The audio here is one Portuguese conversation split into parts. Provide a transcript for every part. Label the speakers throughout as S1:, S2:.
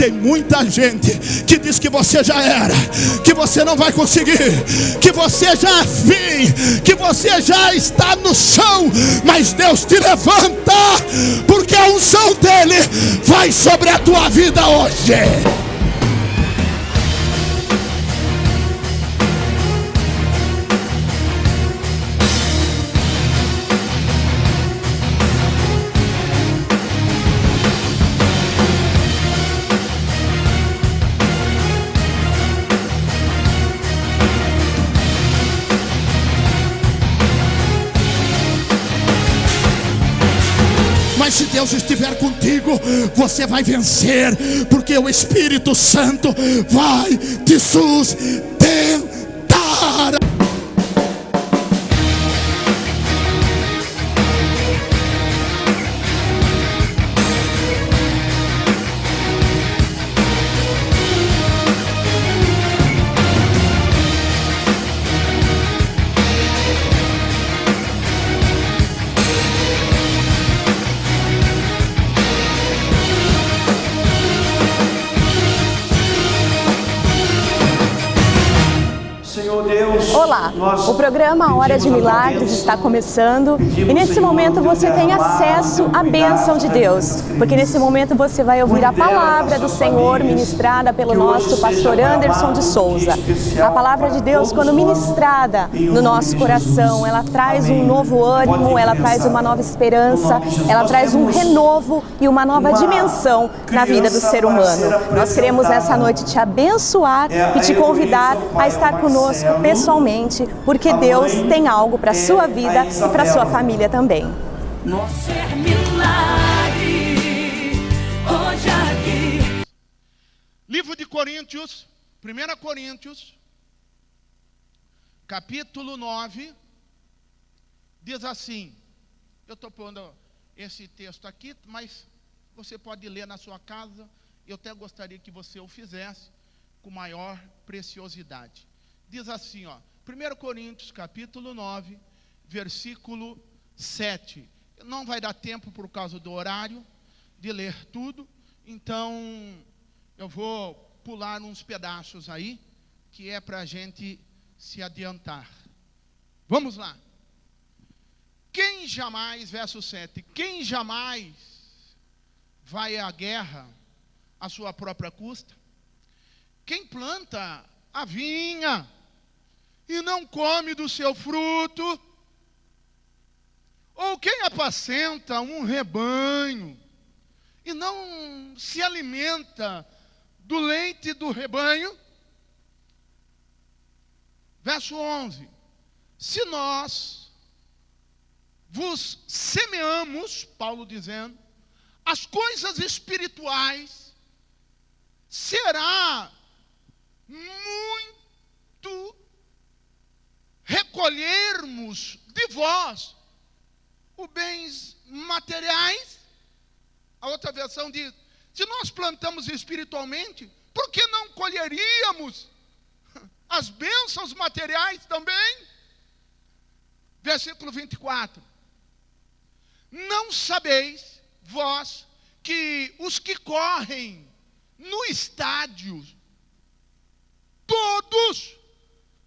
S1: Tem muita gente que diz que você já era, que você não vai conseguir, que você já é fim, que você já está no chão. Mas Deus te levanta, porque a unção dele vai sobre a tua vida hoje. Mas se Deus estiver contigo, você vai vencer, porque o Espírito Santo vai te sustentar.
S2: Olá, o programa Hora de Milagres está começando e nesse momento você tem acesso à bênção de Deus, porque nesse momento você vai ouvir a palavra do Senhor ministrada pelo nosso pastor Anderson de Souza. A palavra de Deus, quando ministrada no nosso coração, ela traz um novo ânimo, ela traz uma nova esperança, ela traz um renovo e uma nova dimensão na vida do ser humano. Nós queremos essa noite te abençoar e te convidar a estar conosco pessoalmente, porque Deus tem algo para a sua vida e para a sua família também.
S1: Livro de Coríntios, 1 Coríntios, capítulo 9, diz assim, eu estou pondo esse texto aqui, mas você pode ler na sua casa, eu até gostaria que você o fizesse com maior preciosidade. Diz assim, 1 Coríntios, capítulo 9, versículo 7. Não vai dar tempo por causa do horário de ler tudo, então eu vou pular uns pedaços aí, que é para a gente se adiantar. Vamos lá. Quem jamais, verso 7, quem jamais vai à guerra à sua própria custa? Quem planta a vinha e não come do seu fruto? Ou quem apacenta um rebanho e não se alimenta do leite do rebanho? Verso 11. Se nós vos semeamos, Paulo dizendo, as coisas espirituais, será muito recolhermos de vós os bens materiais. A outra versão diz, se nós plantamos espiritualmente, por que não colheríamos as bênçãos materiais também? Versículo 24. Não sabeis vós que os que correm no estádio, todos,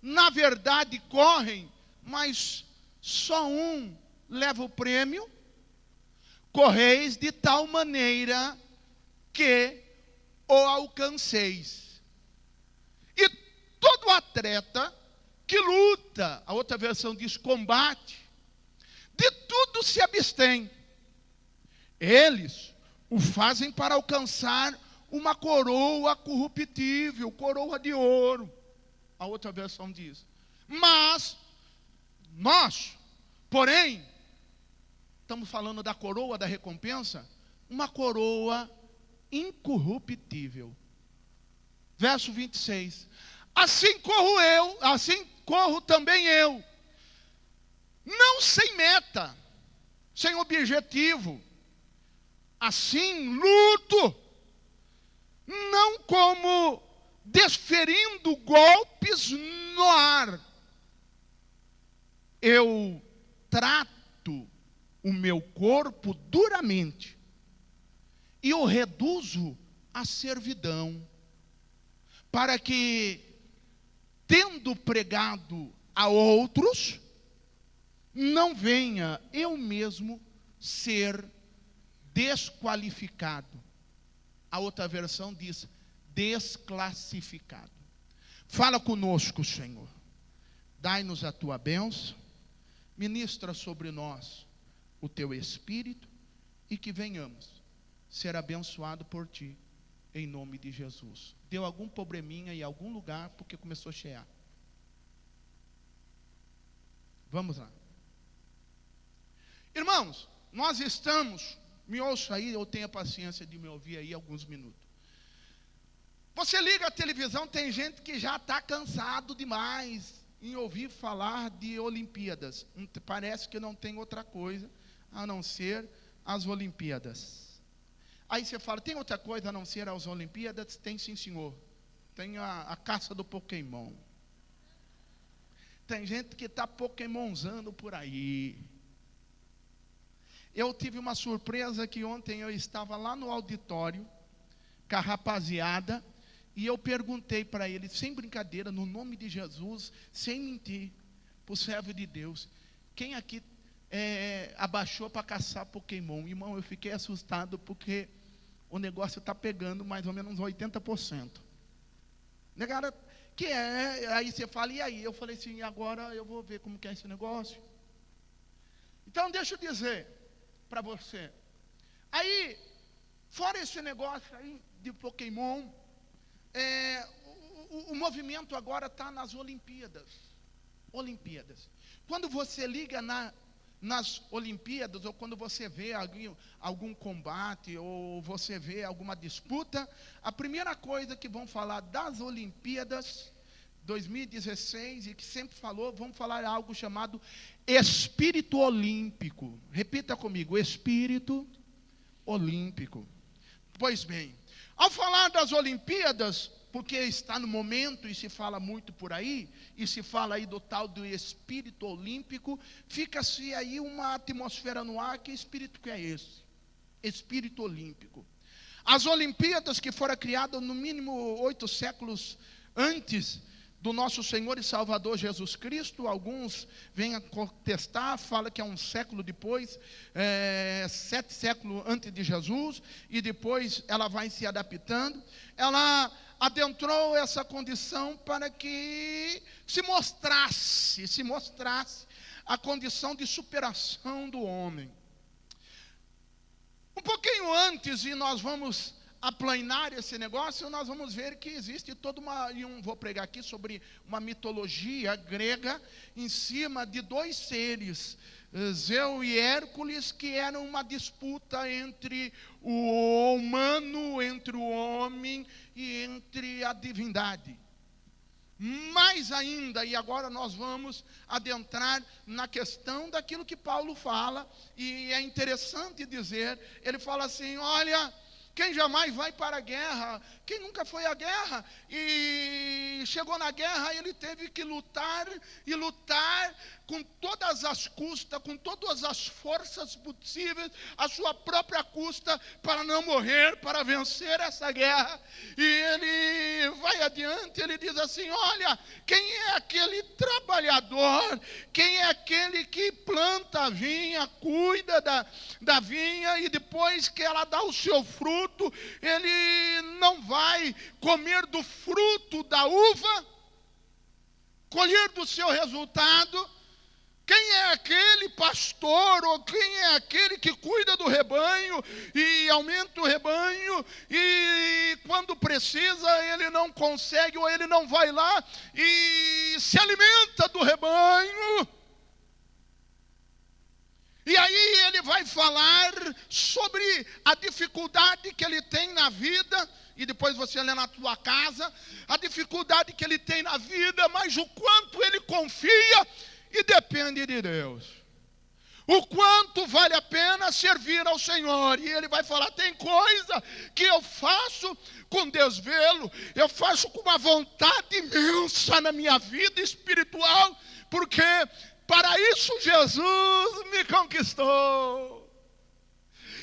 S1: na verdade, correm, mas só um leva o prêmio? Correis de tal maneira que o alcanceis. E todo atleta que luta, a outra versão diz combate, de tudo se abstém. Eles o fazem para alcançar uma coroa corruptível, coroa de ouro. A outra versão diz. Mas nós, porém, estamos falando da coroa da recompensa, uma coroa incorruptível. Verso 26. Assim corro também eu, não sem meta, sem objetivo. Assim luto, não como desferindo golpes no ar. Eu trato o meu corpo duramente e o reduzo a servidão, para que, tendo pregado a outros, não venha eu mesmo ser desqualificado. A outra versão diz desclassificado. Fala conosco, Senhor. Dai-nos a tua bênção, ministra sobre nós o teu Espírito e que venhamos ser abençoado por ti, em nome de Jesus. Deu algum probleminha em algum lugar porque começou a chear. Vamos lá. Irmãos, nós estamos, me ouça aí, eu tenho a paciência de me ouvir aí alguns minutos. Você liga a televisão, tem gente que já está cansado demais em ouvir falar de Olimpíadas. Parece que não tem outra coisa a não ser as Olimpíadas. Aí você fala, tem outra coisa a não ser as Olimpíadas? Tem sim, senhor. Tem a caça do Pokémon. Tem gente que está pokémonzando por aí. Eu tive uma surpresa que ontem eu estava lá no auditório, com a rapaziada, e eu perguntei para ele, sem brincadeira, no nome de Jesus, sem mentir, para o servo de Deus, quem aqui abaixou para caçar Pokémon? Irmão, eu fiquei assustado porque o negócio está pegando mais ou menos 80%. Negaram, que aí você fala, e aí? Eu falei assim, agora eu vou ver como que é esse negócio. Então deixa eu dizer para você, aí, fora esse negócio aí de Pokémon, o movimento agora está nas Olimpíadas. Quando você liga nas Olimpíadas, ou quando você vê algum combate, ou você vê alguma disputa, a primeira coisa que vão falar das Olimpíadas 2016, e que sempre falou, vamos falar algo chamado espírito olímpico. Repita comigo, espírito olímpico. Pois bem, ao falar das Olimpíadas, porque está no momento e se fala muito por aí, e se fala aí do tal do espírito olímpico, fica-se aí uma atmosfera no ar, que espírito que é esse? Espírito olímpico. As Olimpíadas que foram criadas no mínimo 8 séculos antes do nosso Senhor e Salvador Jesus Cristo, alguns vêm a contestar, fala que é um século depois, 7 séculos antes de Jesus, e depois ela vai se adaptando. Ela adentrou essa condição para que se mostrasse a condição de superação do homem. Um pouquinho antes, e nós vamos aplanar esse negócio, nós vamos ver que existe toda uma, vou pregar aqui sobre uma mitologia grega, em cima de 2 seres, Zeu e Hércules, que eram uma disputa entre o humano, entre o homem e entre a divindade. Mais ainda, e agora nós vamos adentrar na questão daquilo que Paulo fala, e é interessante dizer, ele fala assim, olha, quem jamais vai para a guerra, quem nunca foi à guerra, e chegou na guerra, ele teve que lutar, e lutar com todas as custas, com todas as forças possíveis, a sua própria custa, para não morrer, para vencer essa guerra. E ele vai adiante, ele diz assim, olha, quem é aquele trabalhador, quem é aquele que planta a vinha, cuida da vinha, e depois que ela dá o seu fruto, ele não vai comer do fruto da uva, colher do seu resultado. Quem é aquele pastor, ou quem é aquele que cuida do rebanho e aumenta o rebanho, e quando precisa ele não consegue, ou ele não vai lá e se alimenta do rebanho? E aí ele vai falar sobre a dificuldade que ele tem na vida, e depois você lê na tua casa, a dificuldade que ele tem na vida, mas o quanto ele confia e depende de Deus. O quanto vale a pena servir ao Senhor. E ele vai falar, tem coisa que eu faço com desvelo, eu faço com uma vontade imensa na minha vida espiritual, porque para isso Jesus me conquistou.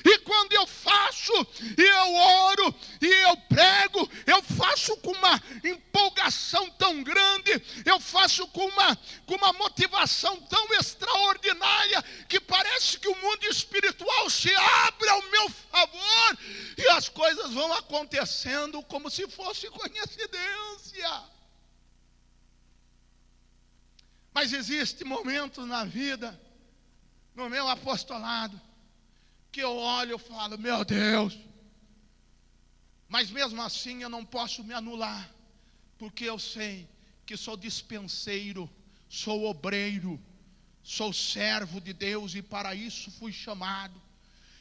S1: E quando eu faço, e eu oro, e eu prego, eu faço com uma empolgação tão grande, eu faço com uma motivação tão extraordinária, que parece que o mundo espiritual se abre ao meu favor, e as coisas vão acontecendo como se fosse coincidência. Mas existem momentos na vida, no meu apostolado, que eu olho e falo, meu Deus, mas mesmo assim eu não posso me anular, porque eu sei que sou dispenseiro, sou obreiro, sou servo de Deus, e para isso fui chamado.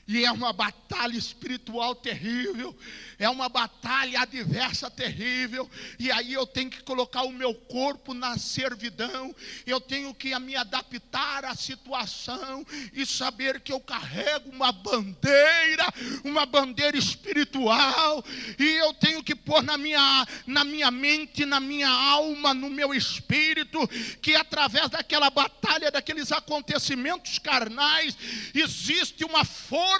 S1: E é uma batalha espiritual terrível, é uma batalha adversa terrível, e aí eu tenho que colocar o meu corpo na servidão, eu tenho que me adaptar à situação, e saber que eu carrego uma bandeira espiritual, e eu tenho que pôr na minha mente, na minha alma, no meu espírito, que através daquela batalha, daqueles acontecimentos carnais, existe uma força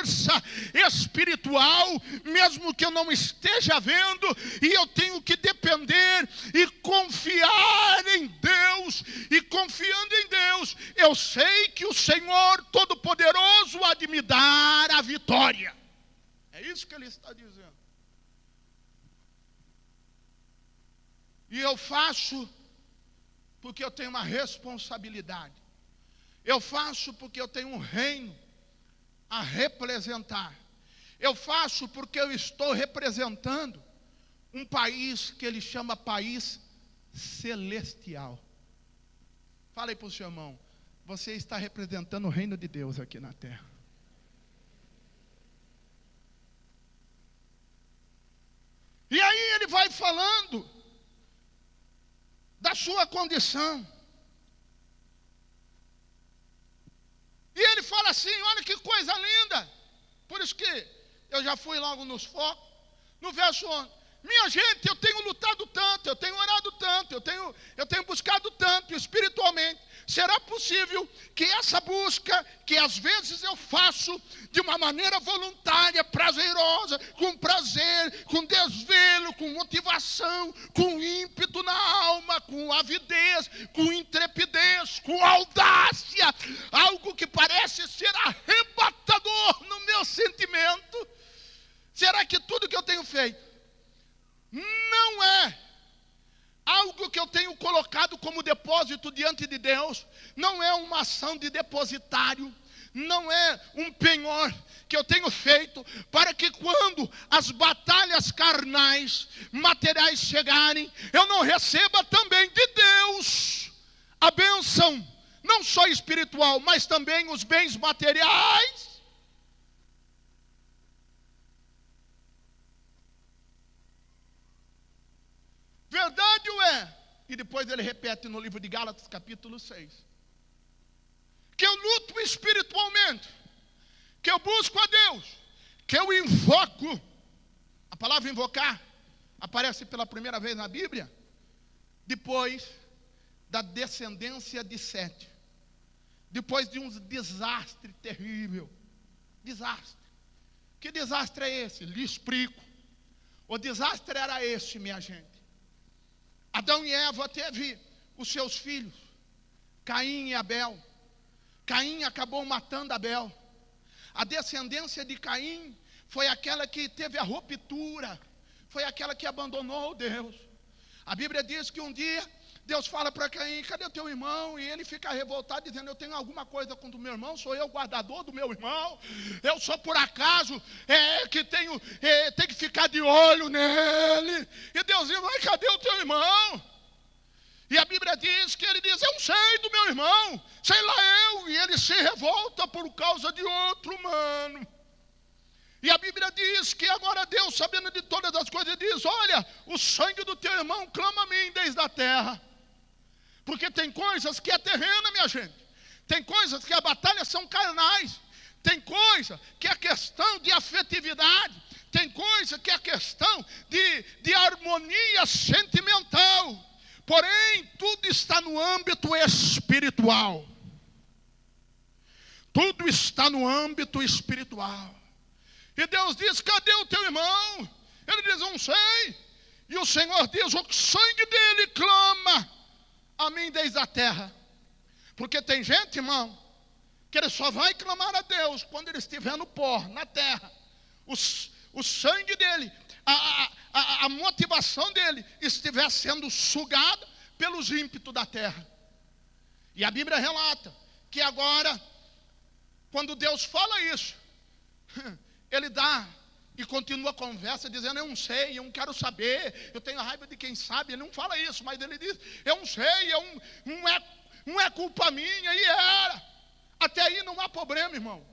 S1: espiritual, mesmo que eu não esteja vendo, e eu tenho que depender e confiar em Deus, e confiando em Deus, eu sei que o Senhor Todo-Poderoso há de me dar a vitória. É isso que ele está dizendo. E eu faço porque eu tenho uma responsabilidade, eu faço porque eu tenho um reino a representar, eu faço porque eu estou representando um país que ele chama país celestial. Fala aí para o seu irmão, você está representando o reino de Deus aqui na terra. E aí ele vai falando da sua condição. E ele fala assim, olha que coisa linda. Por isso que eu já fui logo nos focos. No verso 11, minha gente, eu tenho lutado tanto, eu tenho orado tanto, eu tenho buscado tanto espiritualmente. Será possível que essa busca, que às vezes eu faço de uma maneira voluntária, prazerosa, com prazer, com desvelo, com motivação, com ímpeto na alma, com avidez, com intrepidez, com audácia, algo que parece ser arrebatador no meu sentimento? Será que tudo que eu tenho feito não é algo que eu tenho colocado como depósito diante de Deus? Não é uma ação de depositário, não é um penhor que eu tenho feito para que quando as batalhas carnais, materiais chegarem, eu não receba também de Deus a bênção, não só espiritual, mas também os bens materiais? Verdade o é, e depois ele repete no livro de Gálatas capítulo 6, que eu luto espiritualmente, que eu busco a Deus, que eu invoco. A palavra invocar aparece pela primeira vez na Bíblia depois da descendência de Sete, depois de um desastre terrível. Desastre. Que desastre é esse? Lhe explico. O desastre era esse, minha gente. Adão e Eva teve os seus filhos, Caim e Abel. Caim acabou matando Abel. A descendência de Caim foi aquela que teve a ruptura, foi aquela que abandonou Deus. A Bíblia diz que um dia Deus fala para Caim, cadê o teu irmão? E ele fica revoltado, dizendo, eu tenho alguma coisa contra o meu irmão, sou eu o guardador do meu irmão, eu só por acaso que tenho que ficar de olho nele. E Deus diz, mas cadê o teu irmão? E a Bíblia diz que ele diz, eu sei do meu irmão, sei lá eu, e ele se revolta por causa de outro humano. E a Bíblia diz que agora Deus, sabendo de todas as coisas, diz, olha, o sangue do teu irmão clama a mim desde a terra. Porque tem coisas que é terrena, minha gente. Tem coisas que as batalhas são carnais. Tem coisa que é questão de afetividade. Tem coisa que é questão de harmonia sentimental. Porém, tudo está no âmbito espiritual. Tudo está no âmbito espiritual. E Deus diz: cadê o teu irmão? Ele diz: não sei. E o Senhor diz: o sangue dele clama a mim desde a terra. Porque tem gente, irmão, que ele só vai clamar a Deus quando ele estiver no pó, na terra. O sangue dele, a motivação dele estiver sendo sugada pelos ímpetos da terra. E a Bíblia relata que agora, quando Deus fala isso, ele dá e continua a conversa dizendo: eu não sei, eu não quero saber, eu tenho raiva de quem sabe. Ele não fala isso, mas ele diz: eu não sei, não é culpa minha. E era. Até aí não há problema, irmão.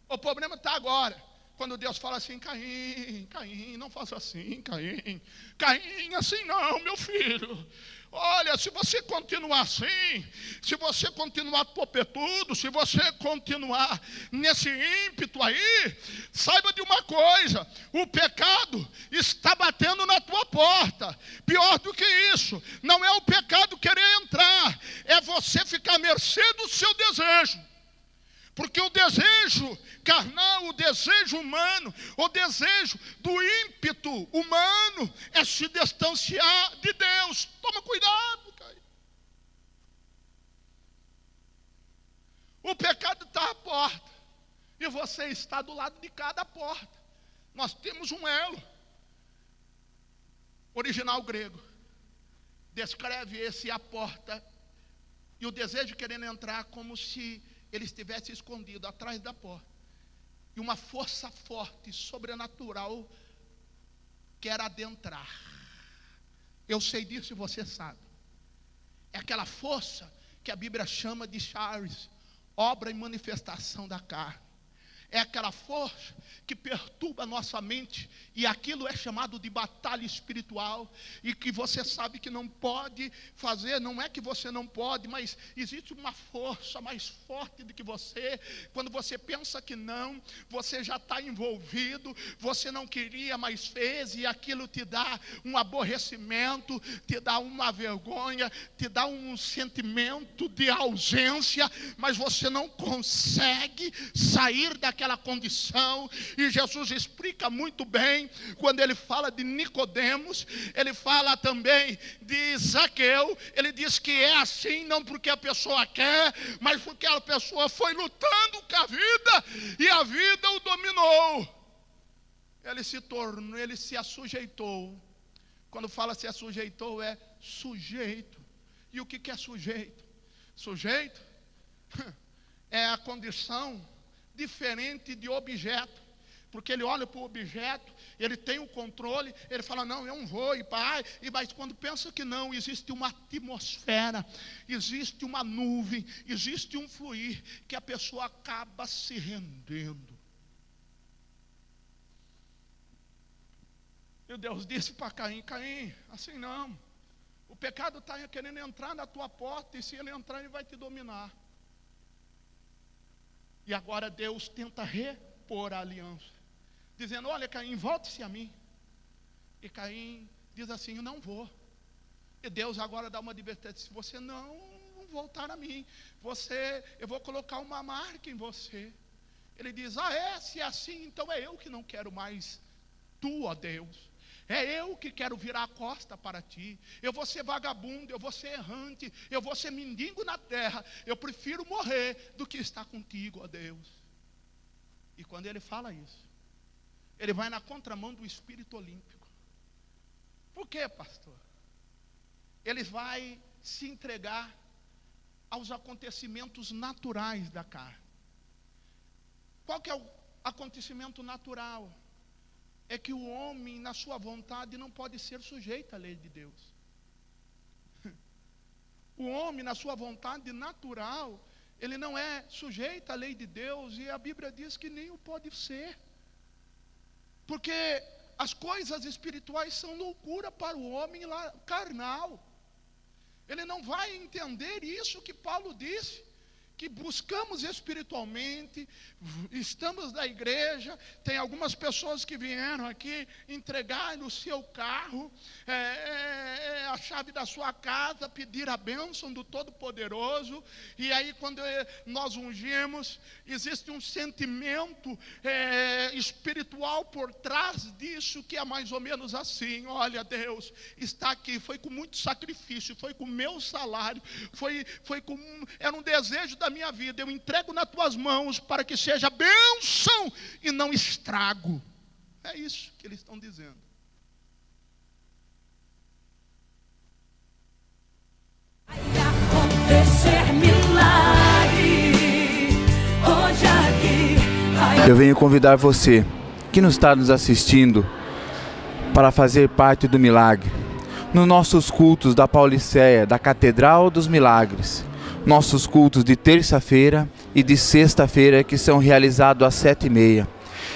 S1: O problema está agora, quando Deus fala assim: Caim, Caim, não faça assim, Caim, Caim, assim não, meu filho. Olha, se você continuar assim, se você continuar topetudo, se você continuar nesse ímpeto aí, saiba de uma coisa: o pecado está batendo na tua porta. Pior do que isso, não é o pecado querer entrar, é você ficar à mercê do seu desejo. Porque o desejo carnal, o desejo humano, o desejo do ímpeto humano é se distanciar de Deus. Toma cuidado, cara. O pecado está à porta e você está do lado de cada porta. Nós temos um elo. Original grego descreve esse a porta e o desejo querendo entrar como se ele estivesse escondido atrás da porta. E uma força forte, sobrenatural, quer adentrar. Eu sei disso e você sabe. É aquela força que a Bíblia chama de charis, obra e manifestação da carne. É aquela força que perturba a nossa mente, e aquilo é chamado de batalha espiritual, e que você sabe que não pode fazer. Não é que você não pode, mas existe uma força mais forte do que você. Quando você pensa que não, você já está envolvido, você não queria, mas fez, e aquilo te dá um aborrecimento, te dá uma vergonha, te dá um sentimento de ausência, mas você não consegue sair daquela condição. E Jesus explica muito bem quando ele fala de Nicodemos, ele fala também de Zaqueu. Ele diz que é assim não porque a pessoa quer, mas porque a pessoa foi lutando com a vida e a vida o dominou. Ele se assujeitou. Quando fala se assujeitou, é sujeito. E o que é sujeito? Sujeito é a condição diferente de objeto, porque ele olha para o objeto, ele tem o controle, ele fala: não, eu não vou, mas quando pensa que não, existe uma atmosfera, existe uma nuvem, existe um fluir, que a pessoa acaba se rendendo. E Deus disse para Caim: Caim, assim não, o pecado está querendo entrar na tua porta, e se ele entrar, ele vai te dominar. E agora Deus tenta repor a aliança, dizendo: olha, Caim, volte-se a mim. E Caim diz assim: eu não vou. E Deus agora dá uma advertência: se você não voltar a mim, eu vou colocar uma marca em você. Ele diz: se é assim, então é eu que não quero mais tu, ó Deus. É eu que quero virar a costa para ti. Eu vou ser vagabundo, eu vou ser errante, eu vou ser mendigo na terra. Eu prefiro morrer do que estar contigo, ó Deus. E quando ele fala isso, ele vai na contramão do Espírito Olímpico. Por quê, pastor? Ele vai se entregar aos acontecimentos naturais da carne. Qual que é o acontecimento natural? É que o homem, na sua vontade, não pode ser sujeito à lei de Deus. O homem, na sua vontade natural, ele não é sujeito à lei de Deus, e a Bíblia diz que nem o pode ser. Porque as coisas espirituais são loucura para o homem carnal. Ele não vai entender isso que Paulo disse, que buscamos espiritualmente, estamos na igreja, tem algumas pessoas que vieram aqui entregar no seu carro a chave da sua casa, pedir a bênção do Todo-Poderoso, e aí quando nós ungimos, existe um sentimento espiritual por trás disso, que é mais ou menos assim: olha, Deus está aqui, foi com muito sacrifício, foi com meu salário, era um desejo da minha vida, eu entrego nas tuas mãos para que seja bênção e não estrago. É isso que eles estão dizendo.
S3: Vai acontecer milagre hoje aqui.
S4: Eu venho convidar você que não está nos assistindo para fazer parte do milagre nos nossos cultos da Pauliceia, da Catedral dos Milagres. Nossos cultos de terça-feira e de sexta-feira, que são realizados às 7h30.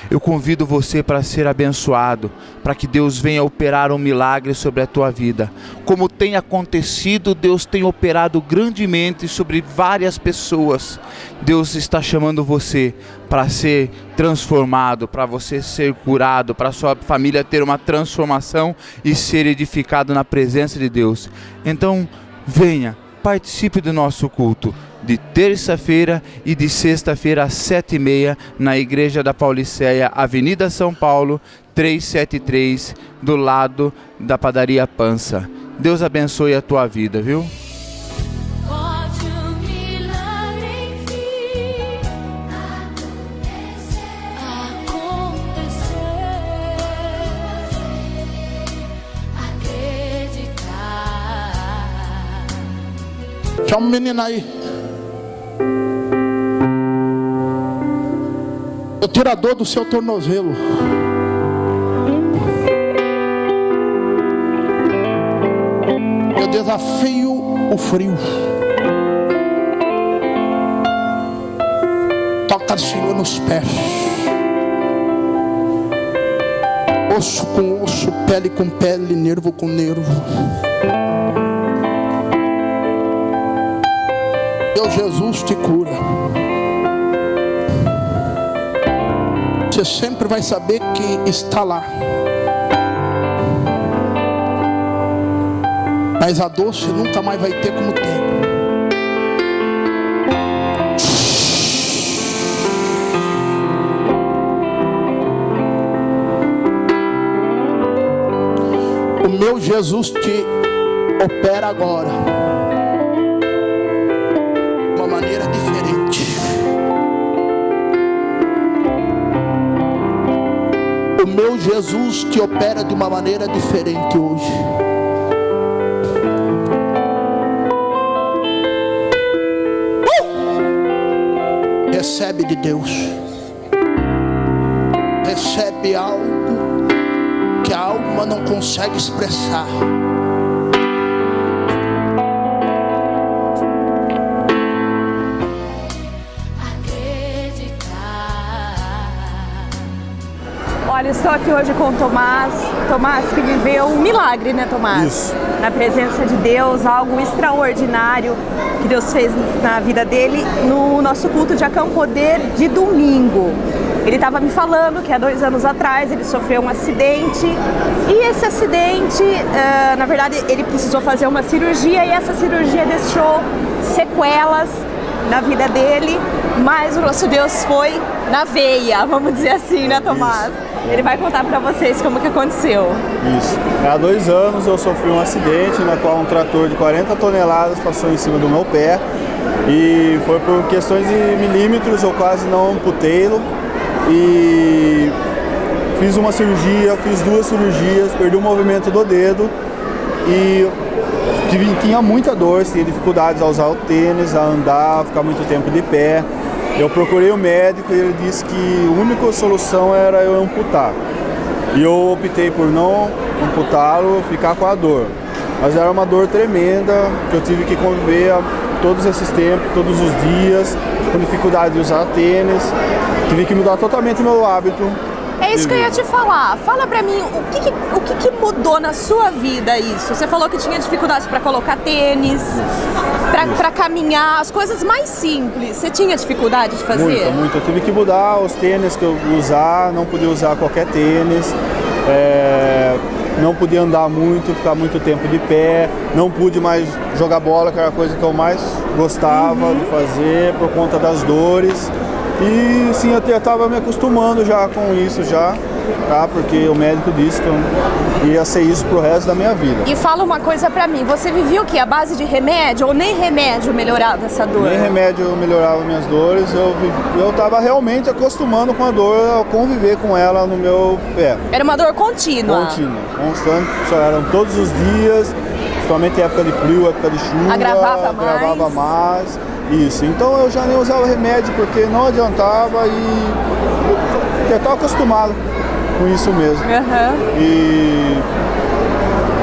S4: Eu convido você para ser abençoado, para que Deus venha operar um milagre sobre a tua vida. Como tem acontecido, Deus tem operado grandemente sobre várias pessoas. Deus está chamando você para ser transformado, para você ser curado, para sua família ter uma transformação e ser edificado na presença de Deus. Então, venha, participe do nosso culto de terça-feira e de sexta-feira às 7h30 na Igreja da Pauliceia, Avenida São Paulo, 373, do lado da Padaria Pança. Deus abençoe a tua vida, viu?
S3: Pode um milagre enfim acontecer. Acreditar.
S1: Chama o menino aí. Eu tiro a dor do seu tornozelo. Eu desafio o frio. Toca o Senhor nos pés. Osso com osso, pele com pele, nervo com nervo. Deus Jesus te cura. Você sempre vai saber que está lá. Mas a dor você nunca mais vai ter como tem. O meu Jesus te opera agora de uma maneira diferente. O meu Jesus te opera de uma maneira diferente hoje. Recebe de Deus. Recebe algo que a alma não consegue expressar.
S2: Olha, estou aqui hoje com o Tomás. Tomás que viveu um milagre, né, Tomás?
S5: Isso.
S2: Na presença de Deus, algo extraordinário que Deus fez na vida dele no nosso culto de Acampo Poder de domingo. Ele estava me falando que há 2 anos atrás ele sofreu um acidente e esse acidente, na verdade, ele precisou fazer uma cirurgia e essa cirurgia deixou sequelas na vida dele, mas o nosso Deus foi na veia, vamos dizer assim, né, Tomás?
S5: Isso.
S2: Ele vai contar para vocês como que aconteceu.
S5: Isso. Há 2 anos eu sofri um acidente na qual um trator de 40 toneladas passou em cima do meu pé e foi por questões de milímetros, eu quase não amputei-lo e fiz uma cirurgia, fiz 2 cirurgias, perdi o movimento do dedo e tinha muita dor, tinha dificuldades a usar o tênis, a andar, a ficar muito tempo de pé. Eu procurei o médico e ele disse que a única solução era eu amputar. E eu optei por não amputá-lo, ficar com a dor. Mas era uma dor tremenda, que eu tive que conviver todos esses tempos, todos os dias, com dificuldade de usar tênis. Tive que mudar totalmente o meu hábito
S2: É isso que eu ia te falar. Fala pra mim, o que mudou na sua vida isso? Você falou que tinha dificuldade pra colocar tênis, pra caminhar, as coisas mais simples. Você tinha dificuldade de fazer?
S5: Muito. Eu tive que mudar os tênis que eu usar, não podia usar qualquer tênis. Não podia andar muito, ficar muito tempo de pé, não pude mais jogar bola, que era a coisa que eu mais gostava de fazer, por conta das dores. E sim, eu estava me acostumando já com isso já, tá? Porque o médico disse que eu ia ser isso pro resto da minha vida.
S2: E fala uma coisa pra mim, você vivia o quê? A base de remédio ou nem remédio melhorava essa dor?
S5: Nem remédio melhorava minhas dores, eu estava realmente acostumando com a dor, a conviver com ela no meu pé.
S2: Era uma dor contínua?
S5: Contínua, constante, só eram todos os dias, principalmente época de frio, época de chuva.
S2: Agravava mais?
S5: Isso, então eu já nem usava remédio porque não adiantava e eu estava acostumado com isso mesmo. E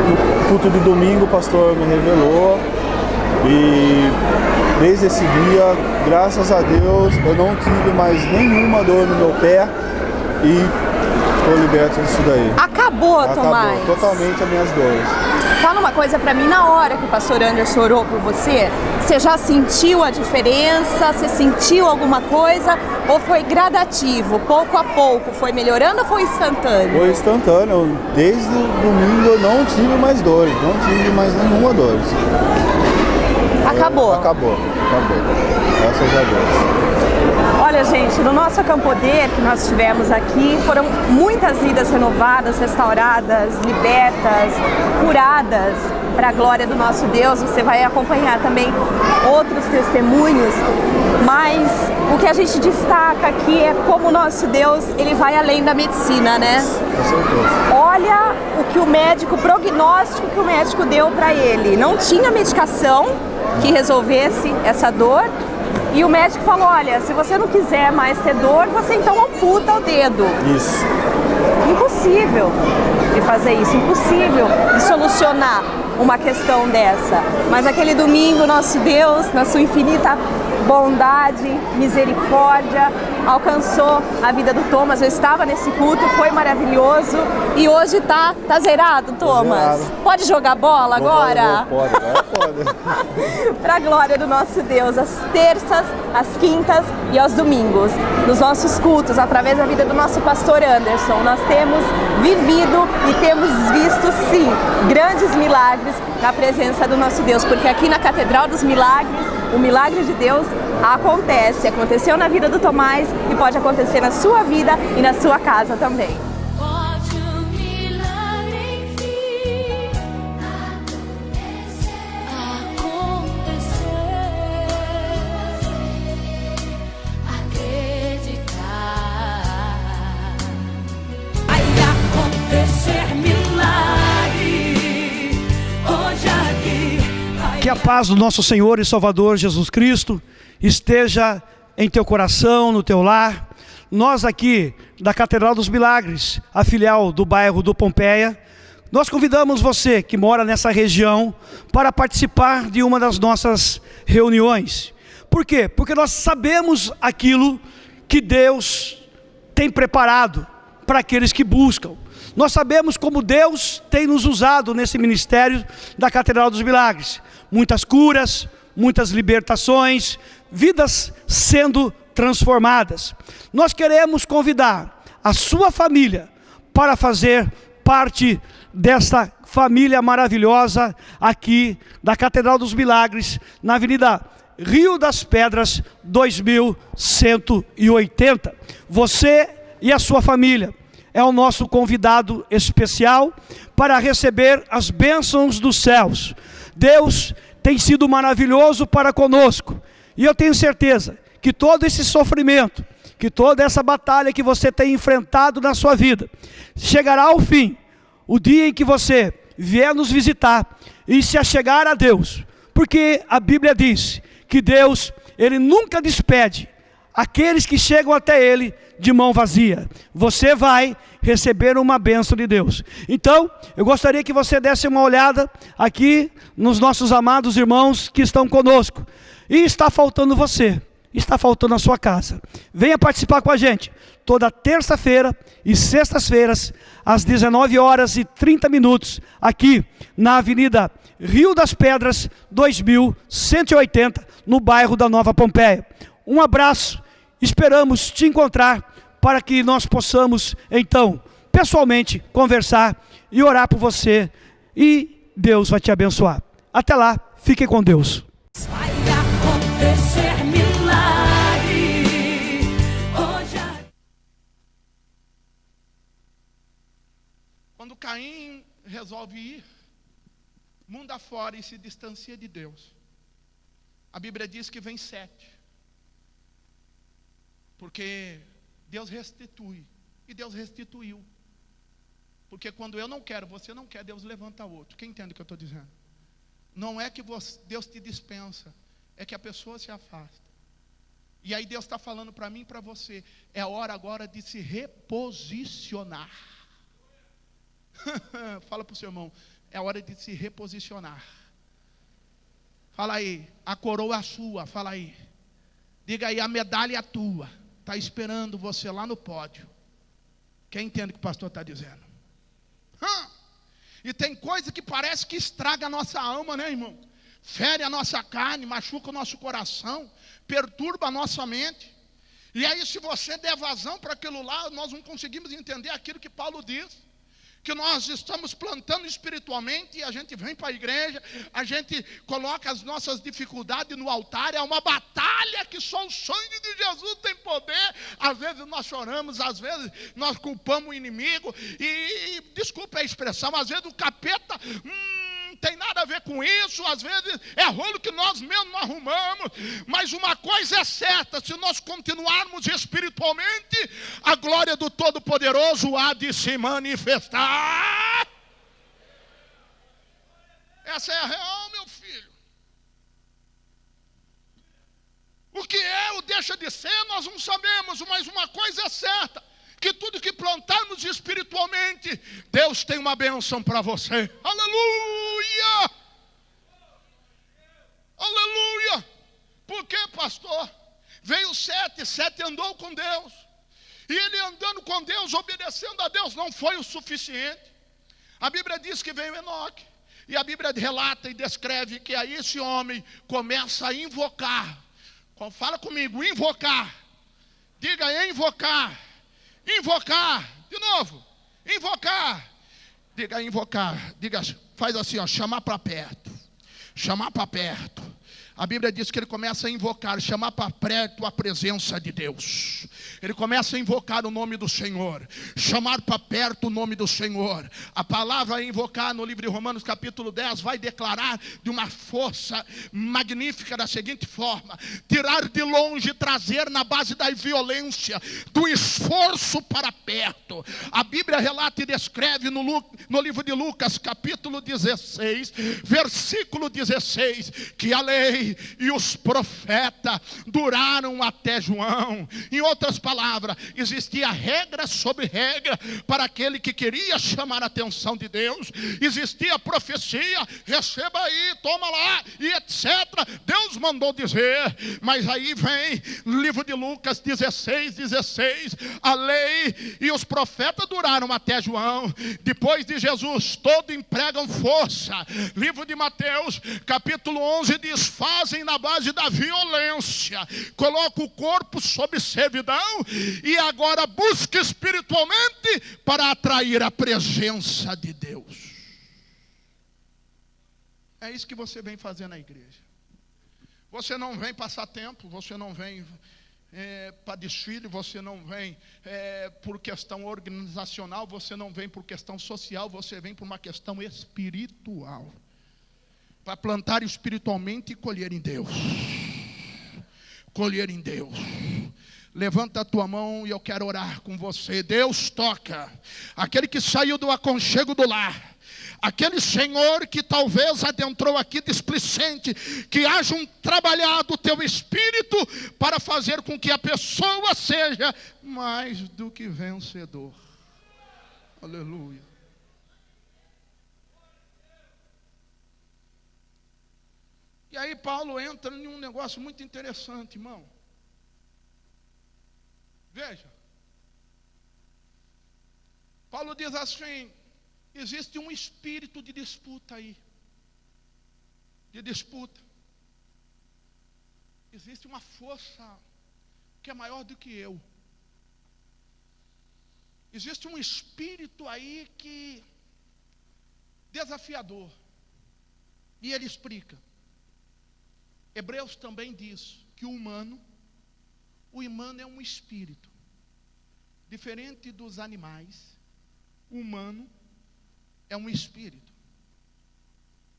S5: no culto de domingo o pastor me revelou e desde esse dia, graças a Deus, eu não tive mais nenhuma dor no meu pé e estou liberto disso daí.
S2: Acabou, Tomás?
S5: Totalmente as minhas dores.
S2: Fala uma coisa pra mim, na hora que o pastor Anderson orou por você, você já sentiu a diferença? Você sentiu alguma coisa? Ou foi gradativo, pouco a pouco? Foi melhorando ou foi instantâneo?
S5: Foi instantâneo. Desde o domingo eu não tive mais dores, não tive mais nenhuma dor.
S2: Acabou?
S5: Acabou. Graças a Deus.
S2: Olha, gente, no nosso Campoder que nós tivemos aqui, foram muitas vidas renovadas, restauradas, libertas, curadas para a glória do nosso Deus. Você vai acompanhar também outros testemunhos, mas o que a gente destaca aqui é como o nosso Deus, ele vai além da medicina, né?
S5: Com certeza.
S2: Olha o prognóstico que o médico deu para ele. Não tinha medicação que resolvesse essa dor. E o médico falou, olha, se você não quiser mais ter dor, você então amputa o dedo.
S5: Isso.
S2: Impossível de fazer isso, impossível de solucionar uma questão dessa. Mas aquele domingo, nosso Deus, na sua infinita bondade, misericórdia, alcançou a vida do Thomas. Eu estava nesse culto, foi maravilhoso. E hoje tá zerado, Thomas?
S5: Zerado.
S2: Pode jogar bola agora?
S5: Pode, agora pode.
S2: Para a glória do nosso Deus, às terças, às quintas e aos domingos, nos nossos cultos, através da vida do nosso pastor Anderson, nós temos vivido e temos visto, sim, grandes milagres na presença do nosso Deus, porque aqui na Catedral dos Milagres, o milagre de Deus aconteceu na vida do Tomás e pode acontecer na sua vida e na sua casa também.
S3: Pode um milagre enfim acontecer, acreditar, vai acontecer milagre hoje aqui.
S6: Que a paz do nosso Senhor e Salvador Jesus Cristo esteja em teu coração, no teu lar. Nós aqui da Catedral dos Milagres, a filial do bairro do Pompeia, nós convidamos você que mora nessa região para participar de uma das nossas reuniões. Por quê? Porque nós sabemos aquilo que Deus tem preparado para aqueles que buscam. Nós sabemos como Deus tem nos usado nesse ministério da Catedral dos Milagres. Muitas curas, muitas libertações, vidas sendo transformadas. Nós queremos convidar a sua família para fazer parte dessa família maravilhosa aqui da Catedral dos Milagres, na Avenida Rio das Pedras 2180. Você e a sua família é o nosso convidado especial para receber as bênçãos dos céus. Deus tem sido maravilhoso para conosco. E eu tenho certeza que todo esse sofrimento, que toda essa batalha que você tem enfrentado na sua vida, chegará ao fim, o dia em que você vier nos visitar e se achegar a Deus. Porque a Bíblia diz que Deus, Ele nunca despede aqueles que chegam até Ele de mão vazia. Você vai receber uma bênção de Deus. Então, eu gostaria que você desse uma olhada aqui nos nossos amados irmãos que estão conosco. E está faltando você, está faltando a sua casa. Venha participar com a gente. toda terça-feira e sextas-feiras, às 19h30, aqui na Avenida Rio das Pedras, 2180, no bairro da Nova Pompeia. Um abraço, esperamos te encontrar para que nós possamos, então, pessoalmente, conversar e orar por você, e Deus vai te abençoar. Até lá, fiquem com Deus.
S3: Vai acontecer milagre hoje.
S1: Quando Caim resolve ir mundo afora e se distancia de Deus, a Bíblia diz que vem 7. Porque Deus restitui. E Deus restituiu. Porque quando eu não quero, você não quer, Deus levanta outro. Quem entende o que eu estou dizendo? Não é que Deus te dispensa, é que a pessoa se afasta. E aí Deus está falando para mim e para você, é hora agora de se reposicionar. Fala para o seu irmão, é hora de se reposicionar. Fala aí, a coroa é sua, fala aí. Diga aí, a medalha é tua. Está esperando você lá no pódio. Quem entende o que o pastor está dizendo? E tem coisa que parece que estraga a nossa alma, né, irmão? Fere a nossa carne, machuca o nosso coração, perturba a nossa mente. E aí, se você der vazão para aquilo lá, nós não conseguimos entender aquilo que Paulo diz. Que nós estamos plantando espiritualmente, e a gente vem para a igreja, a gente coloca as nossas dificuldades no altar, é uma batalha que só o sangue de Jesus tem poder. Às vezes nós choramos, às vezes nós culpamos o inimigo, e desculpe a expressão, às vezes o capeta não tem nada a ver com isso, às vezes é rolo que nós mesmos arrumamos, mas uma coisa é certa, se nós continuarmos espiritualmente, a glória do Todo-Poderoso há de se manifestar. Essa é a real, meu filho. O que é ou deixa de ser, nós não sabemos, mas uma coisa é certa, que tudo que plantarmos espiritualmente, Deus tem uma bênção para você. Aleluia! Aleluia! Por que, pastor? Veio 7 andou com Deus. E ele andando com Deus, obedecendo a Deus, não foi o suficiente. A Bíblia diz que veio Enoque. E a Bíblia relata e descreve que aí esse homem começa a invocar. Fala comigo, invocar. Diga, invocar. Invocar, de novo, invocar. Diga, invocar. Diga, faz assim, ó, chamar para perto. Chamar para perto. A Bíblia diz que ele começa a invocar, chamar para perto a presença de Deus. Ele começa a invocar o nome do Senhor, chamar para perto o nome do Senhor. A palavra invocar no livro de Romanos capítulo 10 vai declarar de uma força magnífica da seguinte forma: tirar de longe, trazer na base da violência, do esforço para perto. A Bíblia relata e descreve no livro de Lucas capítulo 16, versículo 16, que a lei e os profetas duraram até João. Em outras palavras, existia regra sobre regra para aquele que queria chamar a atenção de Deus. Existia profecia, receba aí, toma lá, e etc. Deus mandou dizer, mas aí vem no livro de Lucas 16, a lei e os profetas duraram até João. Depois de Jesus, todos empregam força. Livro de Mateus, capítulo 11 diz, fazem na base da violência, coloca o corpo sob servidão e agora busca espiritualmente para atrair a presença de Deus. É isso que você vem fazer na igreja. Você não vem passar tempo, você não vem para desfile, você não vem por questão organizacional, você não vem por questão social, você vem por uma questão espiritual. Para plantar espiritualmente e colher em Deus. Colher em Deus. Levanta a tua mão e eu quero orar com você. Deus toca aquele que saiu do aconchego do lar, aquele Senhor que talvez adentrou aqui displicente, que haja trabalhado o teu espírito para fazer com que a pessoa seja mais do que vencedor. Aleluia. E aí Paulo entra em um negócio muito interessante, irmão. Veja, Paulo diz assim: existe um espírito de disputa aí. De disputa. Existe uma força que é maior do que eu. Existe um espírito aí que desafiador. E ele explica. Hebreus também diz que o humano é um espírito. Diferente dos animais, o humano é um espírito.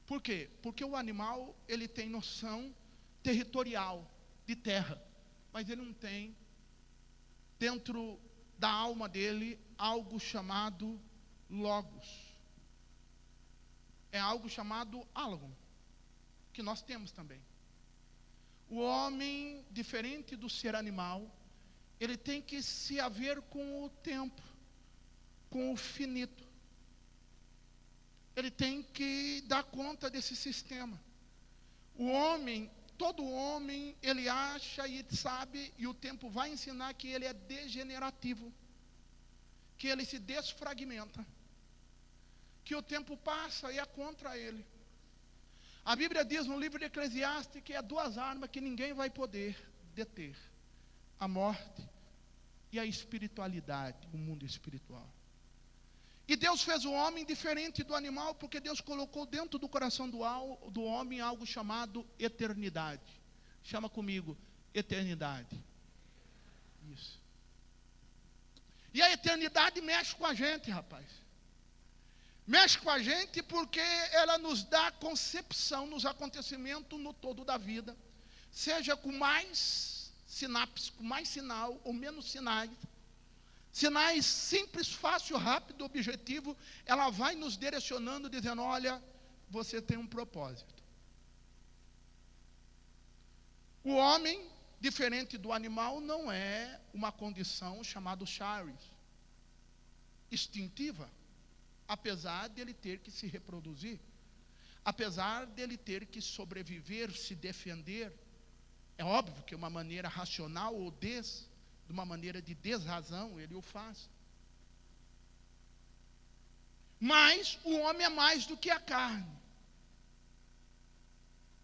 S1: Por quê? Porque o animal, ele tem noção territorial, de terra, mas ele não tem dentro da alma dele algo chamado logos. É algo chamado álgon, que nós temos também. O homem, diferente do ser animal, ele tem que se haver com o tempo, com o finito. Ele tem que dar conta desse sistema. O homem, todo homem, ele acha e sabe, e o tempo vai ensinar que ele é degenerativo, que ele se desfragmenta, que o tempo passa e é contra ele. A Bíblia diz no livro de Eclesiastes que há duas armas que ninguém vai poder deter: a morte e a espiritualidade, o mundo espiritual. E Deus fez o homem diferente do animal, porque Deus colocou dentro do coração do homem algo chamado eternidade. Chama comigo, eternidade. Isso. E a eternidade mexe com a gente, rapaz. Mexe com a gente porque ela nos dá concepção nos acontecimentos no todo da vida. Seja com mais sinapse, com mais sinal ou menos sinais. Sinais simples, fácil, rápido, objetivo. Ela vai nos direcionando, dizendo: olha, você tem um propósito. O homem, diferente do animal, não é uma condição chamada charis, instintiva. Apesar dele ter que se reproduzir, apesar dele ter que sobreviver, se defender, é óbvio que uma maneira racional ou de uma maneira de desrazão, ele o faz. Mas o homem é mais do que a carne.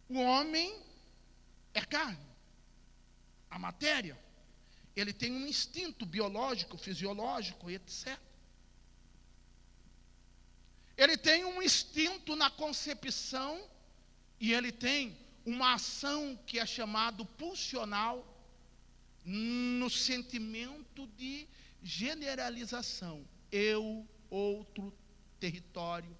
S1: O homem é carne, a matéria. Ele tem um instinto biológico, fisiológico, etc. Ele tem um instinto na concepção e ele tem uma ação que é chamado pulsional no sentimento de generalização. Eu, outro, território.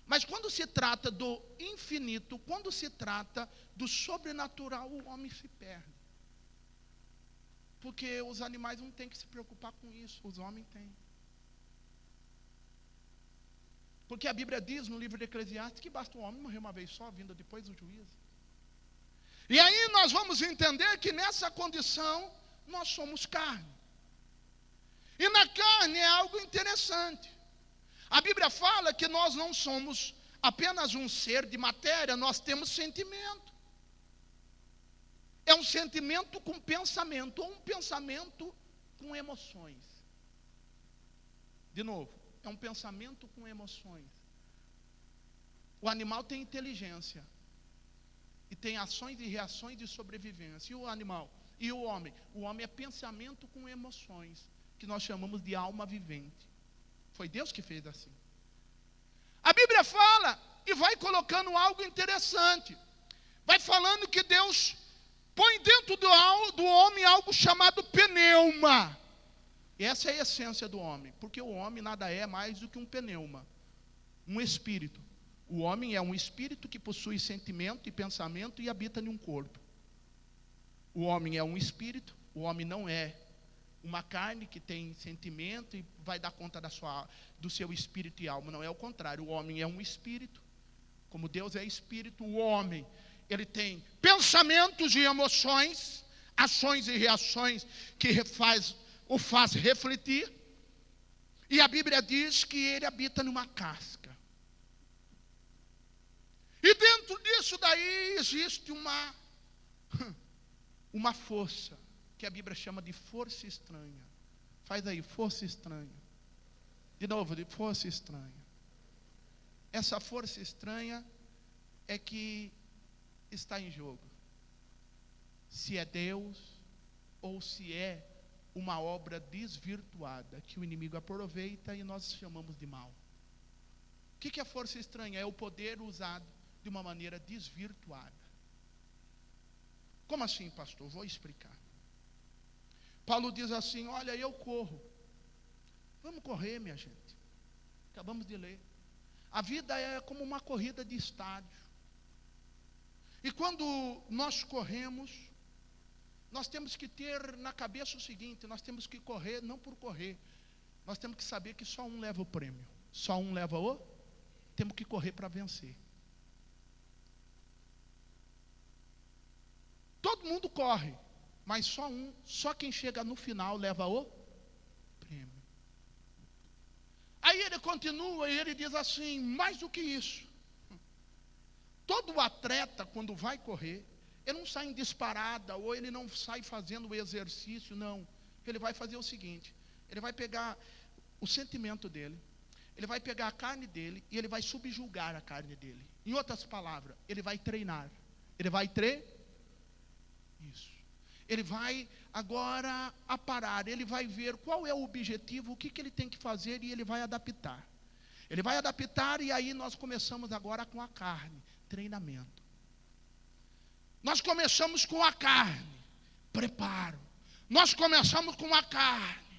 S1: Mas quando se trata do infinito, quando se trata do sobrenatural, o homem se perde. Porque os animais não têm que se preocupar com isso, os homens têm. Porque a Bíblia diz no livro de Eclesiastes que basta um homem morrer uma vez só, vindo depois do juízo. E aí nós vamos entender que nessa condição nós somos carne. E na carne é algo interessante. A Bíblia fala que nós não somos apenas um ser de matéria, nós temos sentimento. É um sentimento com pensamento, ou um pensamento com emoções. De novo. É um pensamento com emoções. O animal tem inteligência. E tem ações e reações de sobrevivência. E o animal? E o homem? O homem é pensamento com emoções, que nós chamamos de alma vivente. Foi Deus que fez assim. A Bíblia fala e vai colocando algo interessante. Vai falando que Deus põe dentro do homem algo chamado pneuma. Essa é a essência do homem, porque o homem nada é mais do que um pneuma, um espírito. O homem é um espírito que possui sentimento e pensamento e habita em um corpo. O homem é um espírito, o homem não é uma carne que tem sentimento e vai dar conta do seu espírito e alma. Não é o contrário, o homem é um espírito, como Deus é espírito. O homem, ele tem pensamentos e emoções, ações e reações que o faz refletir, e a Bíblia diz que ele habita numa casca. E dentro disso daí existe uma força, que a Bíblia chama de força estranha. Faz aí, força estranha. De novo, de força estranha. Essa força estranha é que está em jogo. Se é Deus ou se é uma obra desvirtuada que o inimigo aproveita e nós chamamos de mal. O que é força estranha? É o poder usado de uma maneira desvirtuada. Como assim, pastor? Vou explicar. Paulo diz assim: olha, eu corro. Vamos correr, minha gente. Acabamos de ler. A vida é como uma corrida de estádio. E quando nós corremos, nós temos que ter na cabeça o seguinte: nós temos que correr não por correr. Nós temos que saber que só um leva o prêmio. Só um leva o... Temos que correr para vencer. Todo mundo corre, mas só quem chega no final leva o prêmio. Aí ele continua e ele diz assim: mais do que isso, todo atleta, quando vai correr, ele não sai em disparada, ou ele não sai fazendo o exercício, não. Ele vai fazer o seguinte: ele vai pegar o sentimento dele, ele vai pegar a carne dele e ele vai subjugar a carne dele. Em outras palavras, ele vai treinar. Ele vai isso. Ele vai agora aparar, ele vai ver qual é o objetivo, o que ele tem que fazer, e ele vai adaptar. Ele vai adaptar, e aí nós começamos agora com a carne, treinamento. Nós começamos com a carne, preparo. Nós começamos com a carne.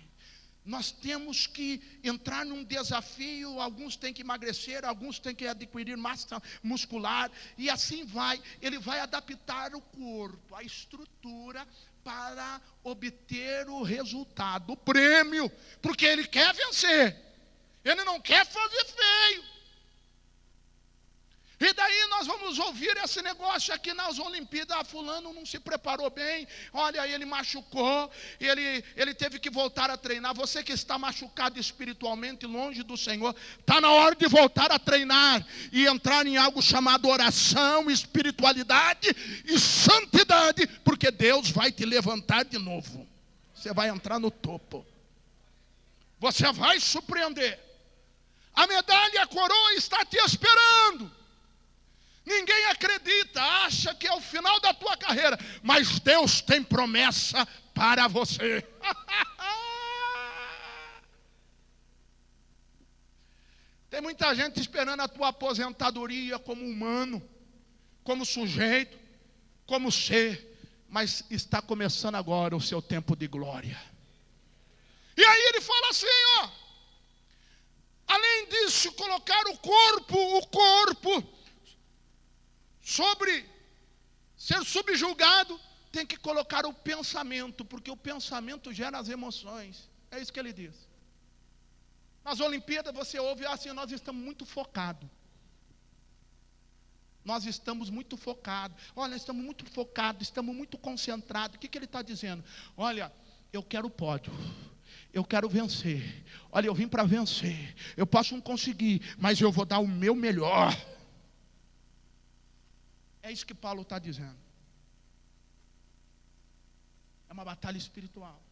S1: Nós temos que entrar num desafio, alguns têm que emagrecer, alguns têm que adquirir massa muscular, e assim vai. Ele vai adaptar o corpo, a estrutura, para obter o resultado, o prêmio, porque ele quer vencer, ele não quer fazer feio. E daí nós vamos ouvir esse negócio aqui nas Olimpíadas: fulano não se preparou bem, olha, ele machucou, ele teve que voltar a treinar. Você que está machucado espiritualmente, longe do Senhor, está na hora de voltar a treinar e entrar em algo chamado oração, espiritualidade e santidade, porque Deus vai te levantar de novo. Você vai entrar no topo, você vai surpreender. A medalha, a coroa está te esperando. Ninguém acredita, acha que é o final da tua carreira, mas Deus tem promessa para você. Tem muita gente esperando a tua aposentadoria como humano, como sujeito, como ser, mas está começando agora o seu tempo de glória. E aí ele fala assim, ó: além disso, colocar o corpo sobre ser subjugado, tem que colocar o pensamento, porque o pensamento gera as emoções. É isso que ele diz. Nas Olimpíadas você ouve assim: nós estamos muito focados. Nós estamos muito focados. Olha, estamos muito focados, estamos muito concentrados. O que ele está dizendo? Olha, eu quero o pódio. Eu quero vencer. Olha, eu vim para vencer. Eu posso não conseguir, mas eu vou dar o meu melhor. É isso que Paulo está dizendo. É uma batalha espiritual.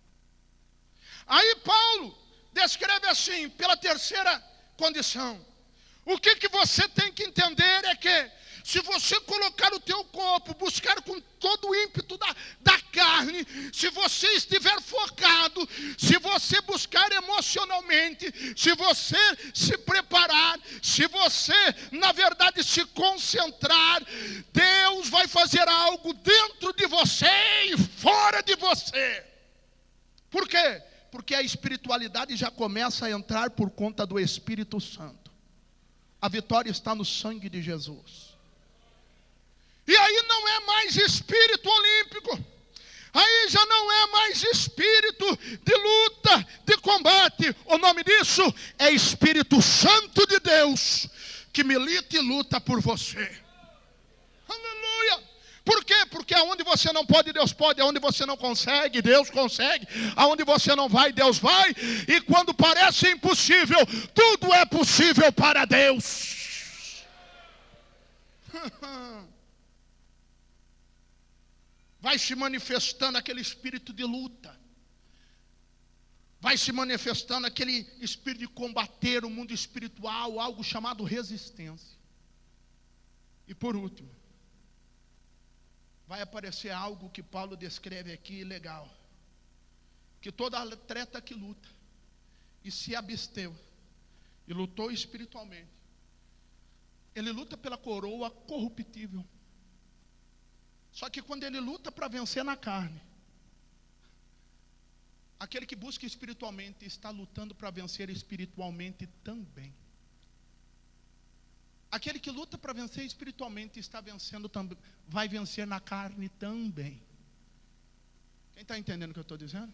S1: Aí Paulo descreve assim, pela terceira condição: o que você tem que entender é que, se você colocar o teu corpo, buscar com todo o ímpeto da carne, se você estiver focado, se você buscar emocionalmente, se você se preparar, se você, na verdade, se concentrar, Deus vai fazer algo dentro de você e fora de você. Por quê? Porque a espiritualidade já começa a entrar por conta do Espírito Santo. A vitória está no sangue de Jesus. E aí não é mais espírito olímpico. Aí já não é mais espírito de luta, de combate. O nome disso é Espírito Santo de Deus, que milita e luta por você. Aleluia! Por quê? Porque aonde você não pode, Deus pode. Aonde você não consegue, Deus consegue. Aonde você não vai, Deus vai. E quando parece impossível, tudo é possível para Deus. Vai se manifestando aquele espírito de luta. vai se manifestando aquele espírito de combater o mundo espiritual, algo chamado resistência. E por último, vai aparecer algo que Paulo descreve aqui, legal. Que todo atleta que luta e se absteu e lutou espiritualmente, ele luta pela coroa corruptível. Só que quando ele luta para vencer na carne, aquele que busca espiritualmente está lutando para vencer espiritualmente também. Aquele que luta para vencer espiritualmente está vencendo também, vai vencer na carne também. Quem está entendendo o que eu estou dizendo?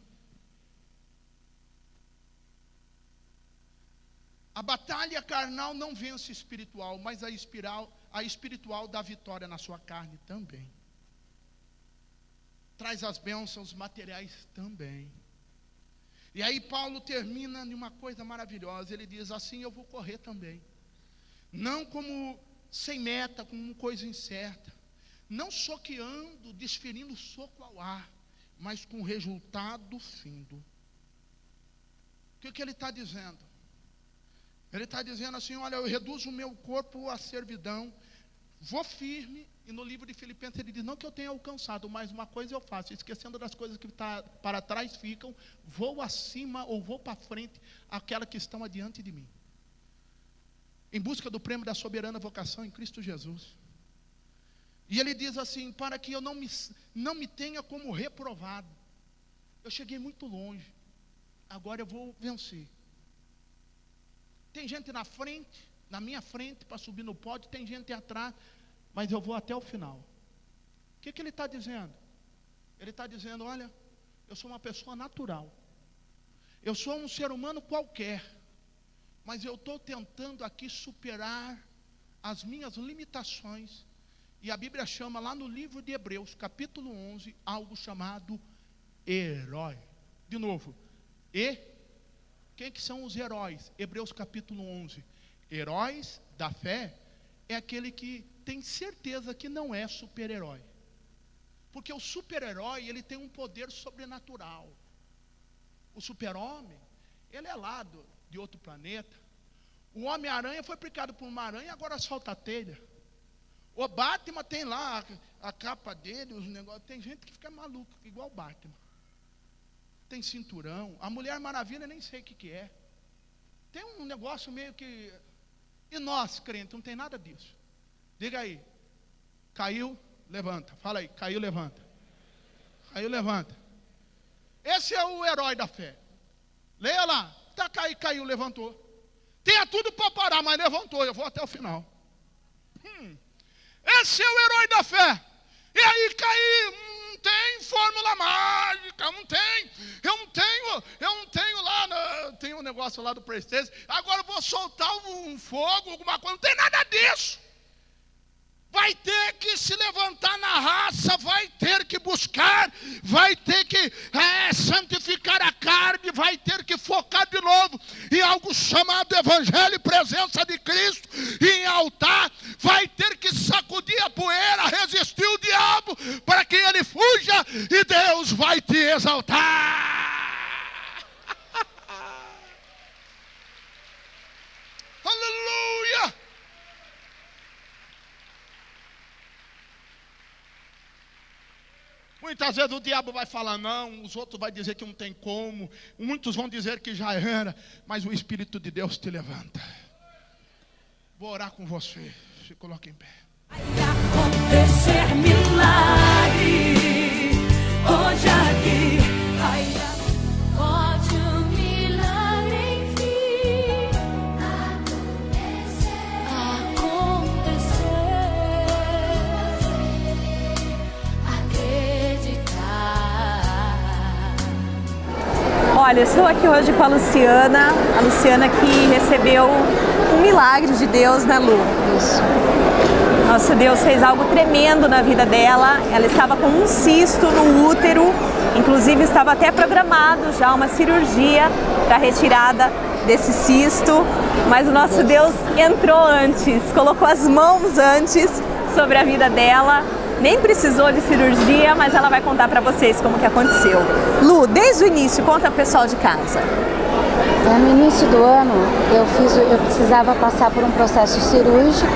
S1: A batalha carnal não vence espiritual, mas a espiritual dá vitória na sua carne também. Traz as bênçãos materiais também. E aí Paulo termina de uma coisa maravilhosa. Ele diz assim: eu vou correr também. Não como sem meta, como coisa incerta. Não soqueando, desferindo soco ao ar, mas com resultado findo. O que ele está dizendo? Ele está dizendo assim: olha, eu reduzo o meu corpo à servidão, vou firme. E no livro de Filipenses ele diz: não que eu tenha alcançado, mas uma coisa eu faço, esquecendo das coisas que para trás ficam, vou acima ou vou para frente, aquelas que estão adiante de mim, em busca do prêmio da soberana vocação em Cristo Jesus. E ele diz assim: para que eu não me tenha como reprovado. Eu cheguei muito longe, agora eu vou vencer. Tem gente na frente, na minha frente, para subir no pódio, tem gente atrás, mas eu vou até o final. O que ele está dizendo? Ele está dizendo: olha, eu sou uma pessoa natural, eu sou um ser humano qualquer, mas eu estou tentando aqui superar as minhas limitações. E a Bíblia chama lá no livro de Hebreus, capítulo 11, algo chamado herói. De novo, quem que são os heróis? Hebreus capítulo 11. Heróis da fé é aquele que tem certeza que não é super-herói. Porque o super-herói, ele tem um poder sobrenatural. O super-homem, ele é lá de outro planeta. O Homem-Aranha foi picado por uma aranha e agora solta a telha. O Batman tem lá a capa dele, os negócios. Tem gente que fica maluca, igual o Batman. Tem cinturão. A Mulher Maravilha nem sei o que é. Tem um negócio meio que... E nós, crentes, não tem nada disso. Diga aí: caiu, levanta. Fala aí: caiu, levanta. Caiu, levanta. Esse é o herói da fé. Leia lá: tá, caiu, levantou. Tinha tudo para parar, mas levantou. Eu vou até o final. Esse é o herói da fé. E aí caiu. Não tem fórmula mágica, não tem. Eu não tenho lá, tem um negócio lá do PlayStation. Agora eu vou soltar um fogo, alguma coisa. Não tem nada disso. Vai ter que se levantar na raça, vai ter que buscar, vai ter que santificar a carne, vai ter que focar de novo em algo chamado Evangelho e presença de Cristo, e em altar, vai ter que sacudir a poeira, resistir o diabo, para que ele fuja, e Deus vai te exaltar. Aleluia! Muitas vezes o diabo vai falar não, os outros vão dizer que não tem como, muitos vão dizer que já era, mas o Espírito de Deus te levanta. Vou orar com você, se coloque em pé.
S3: Vai acontecer milagre hoje aqui. Pode um milagre enfim
S2: Olha, eu estou aqui hoje com a Luciana que recebeu um milagre de Deus, né, Lu? Isso. Nosso Deus fez algo tremendo na vida dela. Ela estava com um cisto no útero, inclusive estava até programado já uma cirurgia para retirada desse cisto, mas o nosso Deus entrou antes, colocou as mãos antes sobre a vida dela nem precisou de cirurgia, mas ela vai contar para vocês como que aconteceu. Lu, desde o início, conta pro pessoal de casa.
S7: No início do ano, eu precisava passar por um processo cirúrgico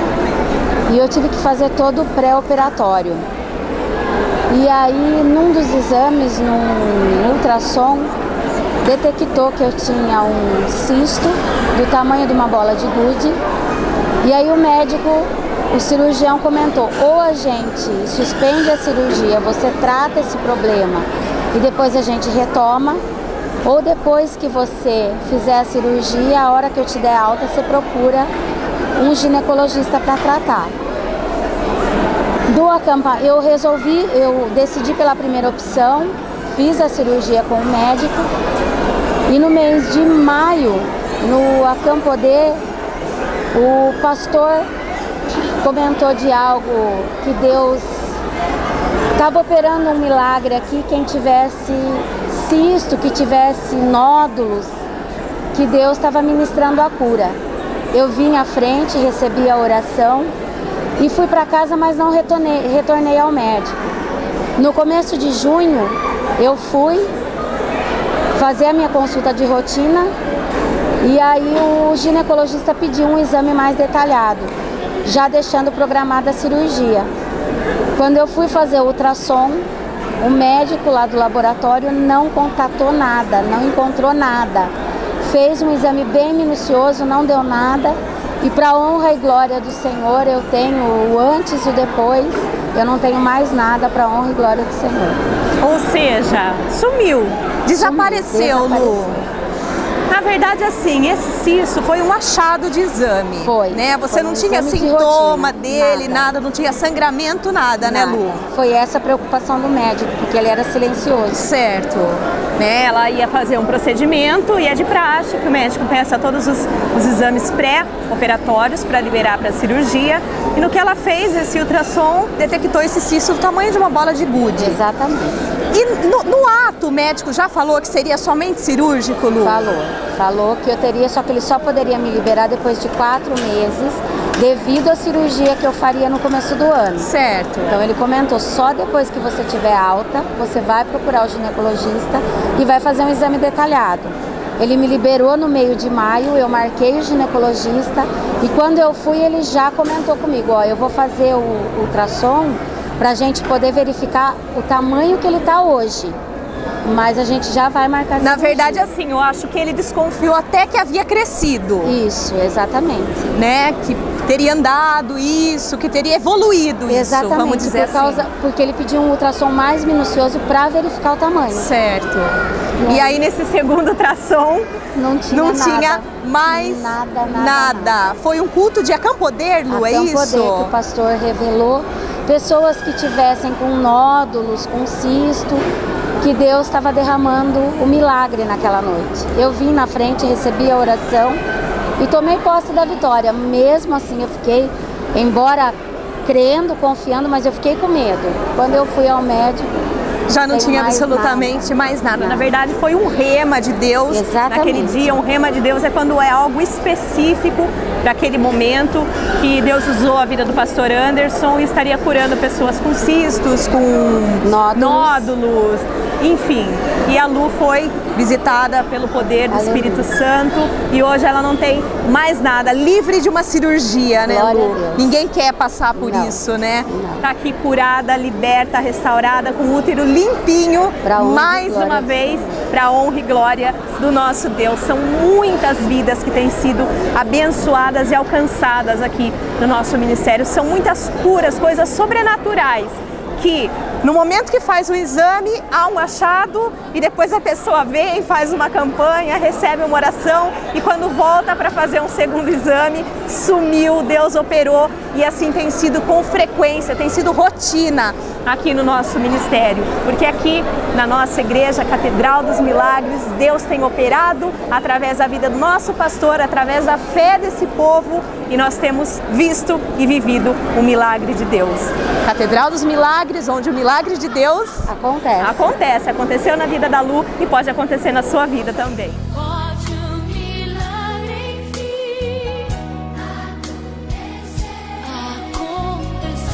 S7: e eu tive que fazer todo o pré-operatório. E aí, num dos exames, num ultrassom, detectou que eu tinha um cisto do tamanho de uma bola de gude. E aí o médico, o cirurgião comentou, ou a gente suspende a cirurgia, você trata esse problema e depois a gente retoma, ou depois que você fizer a cirurgia, a hora que eu te der alta, você procura um ginecologista para tratar. Eu decidi pela primeira opção, fiz a cirurgia com o médico e no mês de maio, no Acampodê, o pastor comentou de algo que Deus estava operando um milagre aqui, quem tivesse cisto, que tivesse nódulos, que Deus estava ministrando a cura. Eu vim à frente, recebi a oração e fui para casa, mas não retornei ao médico. No começo de junho, eu fui fazer a minha consulta de rotina e aí o ginecologista pediu um exame mais detalhado, já deixando programada a cirurgia. Quando eu fui fazer o ultrassom, o médico lá do laboratório não contatou nada, não encontrou nada. Fez um exame bem minucioso, não deu nada. E para honra e glória do Senhor, eu tenho o antes e o depois. Eu não tenho mais nada para honra e glória do Senhor.
S2: Ou seja, sumiu, desapareceu, Lu. Na verdade, assim, esse cisto foi um achado de exame.
S7: Foi.
S2: Né? Você
S7: foi
S2: não
S7: um
S2: tinha
S7: exame de
S2: sintoma
S7: rotina,
S2: dele, nada, não tinha sangramento, nada, né, Lu?
S7: Foi essa a preocupação do médico, porque ele era silencioso.
S2: Certo. Né? Ela ia fazer um procedimento e é de praxe que o médico peça todos os exames pré-operatórios para liberar para a cirurgia. E no que ela fez, esse ultrassom detectou esse cisto do tamanho de uma bola de gude.
S7: Exatamente.
S2: E no ato, o médico já falou que seria somente cirúrgico, Lu?
S7: Falou que eu teria, só que ele só poderia me liberar depois de 4 meses, devido à cirurgia que eu faria no começo do ano.
S2: Certo.
S7: Então ele comentou, só depois que você tiver alta, você vai procurar o ginecologista e vai fazer um exame detalhado. Ele me liberou no meio de maio, eu marquei o ginecologista e quando eu fui ele já comentou comigo, ó, eu vou fazer o ultrassom pra gente poder verificar o tamanho que ele tá hoje. Mas a gente já vai marcar essa
S2: Na verdade,
S7: cirurgia.
S2: assim, eu acho que ele desconfiou até que havia crescido.
S7: Isso, exatamente.
S2: Né? Que teria andado isso, que teria evoluído
S7: Exatamente,
S2: isso, vamos dizer
S7: porque ele pediu um ultrassom mais minucioso para verificar o tamanho.
S2: Certo. E aí nesse segundo ultrassom
S7: não tinha
S2: mais nada. Foi um culto de Acampodê, Lu, é isso?
S7: Acampodê, que o pastor revelou pessoas que tivessem com nódulos, com cisto, que Deus estava derramando o milagre naquela noite. Eu vim na frente, recebi a oração e tomei posse da vitória. Mesmo assim eu fiquei, embora crendo, confiando, mas eu fiquei com medo. Quando eu fui ao médico,
S2: já não tinha absolutamente mais nada. Na verdade, foi um rema de Deus.
S7: Exatamente.
S2: Naquele dia, um rema de Deus é quando é algo específico para aquele momento que Deus usou a vida do pastor Anderson e estaria curando pessoas com cistos, com nódulos, enfim. E a Lu foi visitada pelo poder do Espírito Santo e hoje ela não tem mais nada, livre de uma cirurgia, né, Lu? Ninguém quer passar por isso, né? Tá aqui curada, liberta, restaurada, com o útero limpinho, mais uma vez, para honra e glória do nosso Deus. São muitas vidas que têm sido abençoadas e alcançadas aqui no nosso ministério. São muitas curas, coisas sobrenaturais que no momento que faz o exame, há um achado e depois a pessoa vem, faz uma campanha, recebe uma oração e quando volta para fazer um segundo exame, sumiu, Deus operou e assim tem sido com frequência, tem sido rotina aqui no nosso ministério. Porque aqui na nossa igreja, Catedral dos Milagres, Deus tem operado através da vida do nosso pastor, através da fé desse povo e nós temos visto e vivido o milagre de Deus. Catedral dos Milagres, onde o milagre de Deus aconteceu na vida da Lu e pode acontecer na sua vida também.
S3: Pode um milagre enfim acontecer.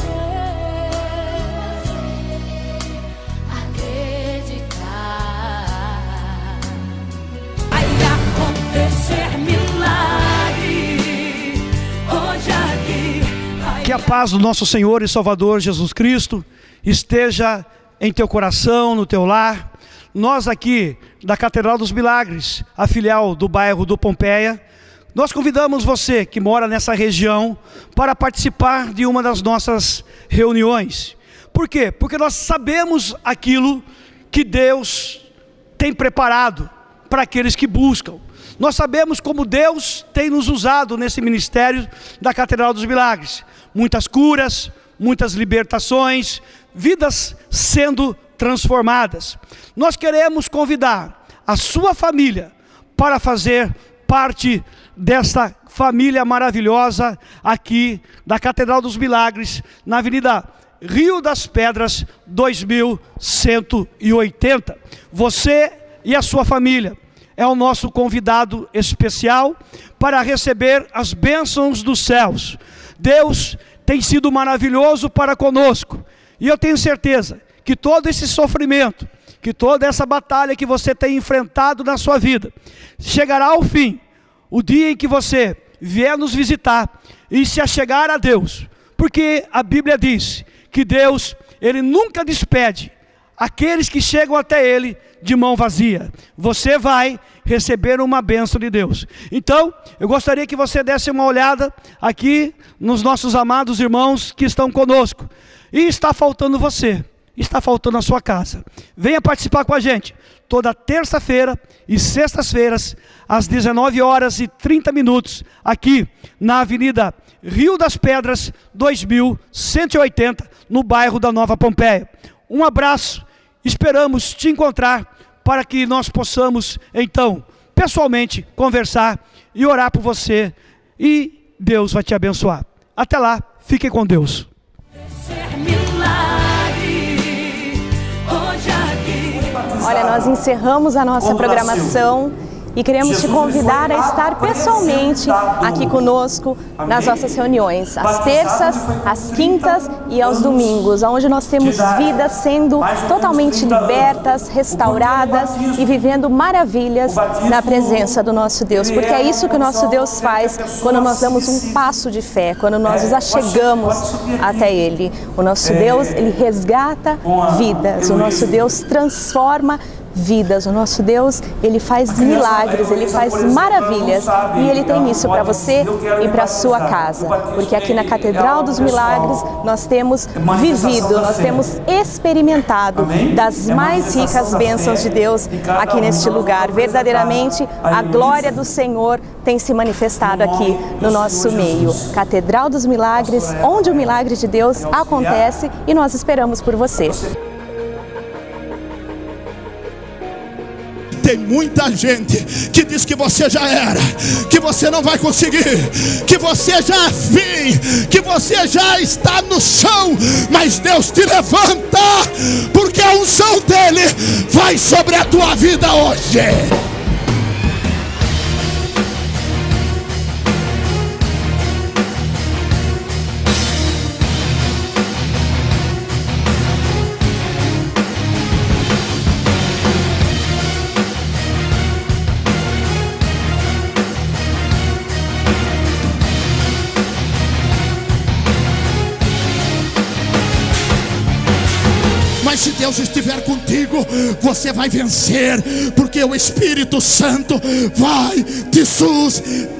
S6: Que a paz do nosso Senhor e Salvador Jesus Cristo esteja em teu coração, no teu lar. Nós aqui da Catedral dos Milagres, a filial do bairro do Pompeia, nós convidamos você que mora nessa região para participar de uma das nossas reuniões. Por quê? Porque nós sabemos aquilo que Deus tem preparado para aqueles que buscam. Nós sabemos como Deus tem nos usado nesse ministério da Catedral dos Milagres. Muitas curas, muitas libertações, vidas sendo transformadas. Nós queremos convidar a sua família para fazer parte dessa família maravilhosa aqui da Catedral dos Milagres, na Avenida Rio das Pedras, 2180. Você e a sua família é o nosso convidado especial para receber as bênçãos dos céus. Deus tem sido maravilhoso para conosco, e eu tenho certeza que todo esse sofrimento, que toda essa batalha que você tem enfrentado na sua vida, chegará ao fim, o dia em que você vier nos visitar e se achegar a Deus, porque a Bíblia diz que Deus, Ele nunca despede aqueles que chegam até Ele de mão vazia. Você vai receber uma bênção de Deus. Então, eu gostaria que você desse uma olhada aqui nos nossos amados irmãos que estão conosco. E está faltando você, está faltando a sua casa. Venha participar com a gente, toda terça-feira e sextas-feiras, às 19h30, aqui na Avenida Rio das Pedras, 2180, no bairro da Nova Pompeia. Um abraço, esperamos te encontrar para que nós possamos, então, pessoalmente, conversar e orar por você, e Deus vai te abençoar. Até lá, fique com Deus.
S2: Olha, nós encerramos a nossa programação e queremos te convidar a estar pessoalmente aqui conosco nas nossas reuniões, às terças, às quintas e aos domingos, onde nós temos vidas sendo totalmente libertas, restauradas e vivendo maravilhas na presença do nosso Deus, porque é isso que o nosso Deus faz quando nós damos um passo de fé, quando nós nos achegamos até Ele. O nosso Deus, Ele resgata vidas, o nosso Deus transforma vidas. O nosso Deus, Ele faz milagres, Ele faz maravilhas, e Ele tem isso para você e para a sua casa, porque aqui na Catedral dos Milagres nós temos vivido, nós temos experimentado das mais ricas bênçãos de Deus aqui neste lugar. Verdadeiramente a glória do Senhor tem se manifestado aqui no nosso meio. Catedral dos Milagres, onde o milagre de Deus acontece, e nós esperamos por você.
S8: Tem muita gente que diz que você já era, que você não vai conseguir, que você já é fim, que você já está no chão, mas Deus te levanta, porque a unção dele vai sobre a tua vida hoje. Mas se Deus estiver contigo, você vai vencer, porque o Espírito Santo vai te sustentar.